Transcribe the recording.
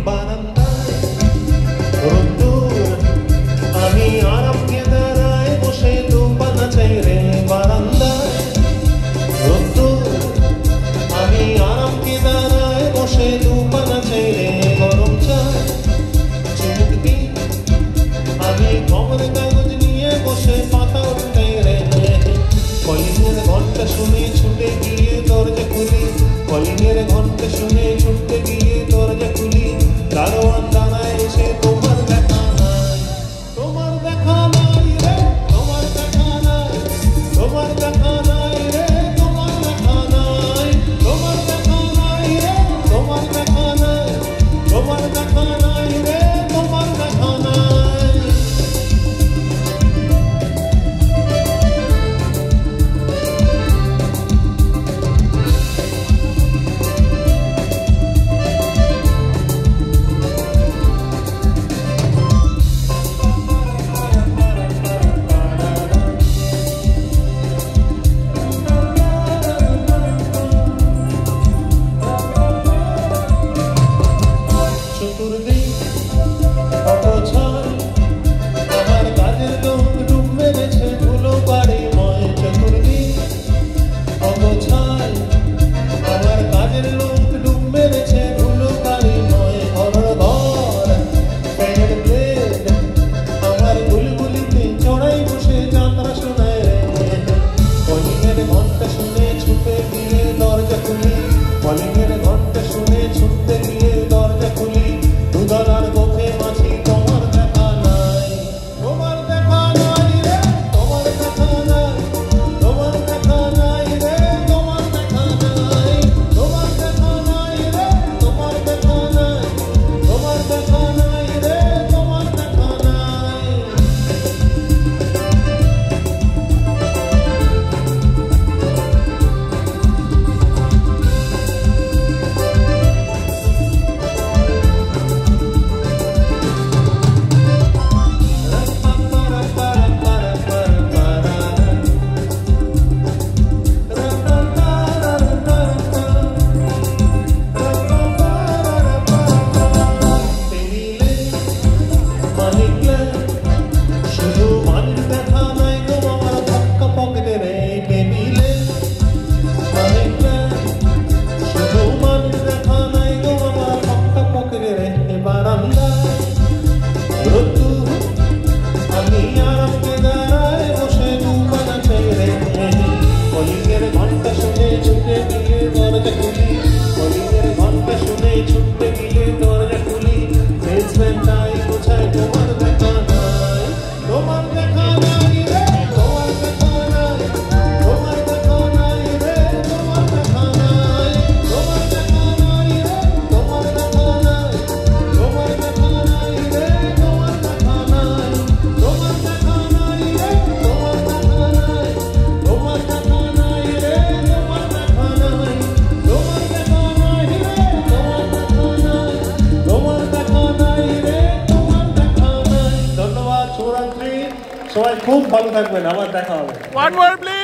বারান্দায় রোদ্দুর আমি আরামকে দাঁড়ায় বসে দুপানা চাই রে বারান্দায় রোদ্দুর আমি আরামকে দাঁড়ায় বসে দুপানা চাই রে গরম চা চুমুক দি আমি খবর কাগজ নিয়ে বসে পাতা উল্টাই রে কলিংয়ের ঘন্টা শুনে ছুটে গিয়ে দরজা খুলি কলিংয়ের ঘন্টা শুনে ছুটে গিয়ে দরজা খুলি দারোয়ান দাঁড়ায় এসে তোমার দেখা নাই তোমার দেখা নাই রে তোমার দেখা নাই তোমার দেখা নাই রে তোমার দেখা নাই তোমার দেখা নাই রে তোমার দেখা নাই তোমার দেখা নাই রে তোমার দেখা নাই চতুর্দিক অপছায় আমার কাজের লোক ডুব মেরেছে ধুলো বাড়িময় চতুর্দিক অপছায় আমার কাজের লোক ডুব মেরেছে ধুলো বাড়িময় ঘর ঘর প্যানের প্লেট আমার গুলগুলিতে চড়াই বসে যাত্রা শোনায় রে কলিংয়ের ঘন্টা শুনে ছুটে গিয়ে দরজা খুলি কলিংয়ের ঘন্টা শুনে ছুটতে গিয়ে দরজা খুলি দুধনার গোফে মাছি তোমার দেখা নাই তোমার দেখা নাই রে তোমার দেখা নাই তোমার দেখা নাই রে তোমার দেখা নাই তোমার দেখা নাই রে তোমার দেখা নাই তোমার দেখা নাই রে তোমার দেখা নাই শুধু মালিক দেখা নাই গো আমার ধক্কা পকেটে রে টেবিলে মালিক শুধু মালিক দেখা নাই গো আমার ধক্কা পকেটে রে বারান্দায় রোদ্দুর আমি আরামকে দাঁড়ায় বসে দুপানা চাই রে কলিংয়ের ঘন্টা শুনে ছুটে গিয়ে দরজা খুলি কলিংয়ের ঘন্টা শুনে ছুটে গিয়ে দরজা খুলি বেসমেন্টাই গোছায় তোমার দেখা নাই তোমার দেখা নাই রে তোমার দেখা নাই তোমার দেখা নাই রে তোমার দেখা নাই তোমার দেখা নাই রে তোমার দেখা নাই তোমার দেখা নাই রে তোমার দেখা নাই তোমার দেখা নাই রে তোমার দেখা নাই তোমার দেখা নাই রে তোমার দেখা নাই তোমার দেখা নাই রে তোমার দেখা নাই তোমার দেখা নাই রে তোমার দেখা নাই ধন্যবাদ শুভরাত্রি সবাই খুব ভালো থাকবেন আবার দেখা হবে One more please.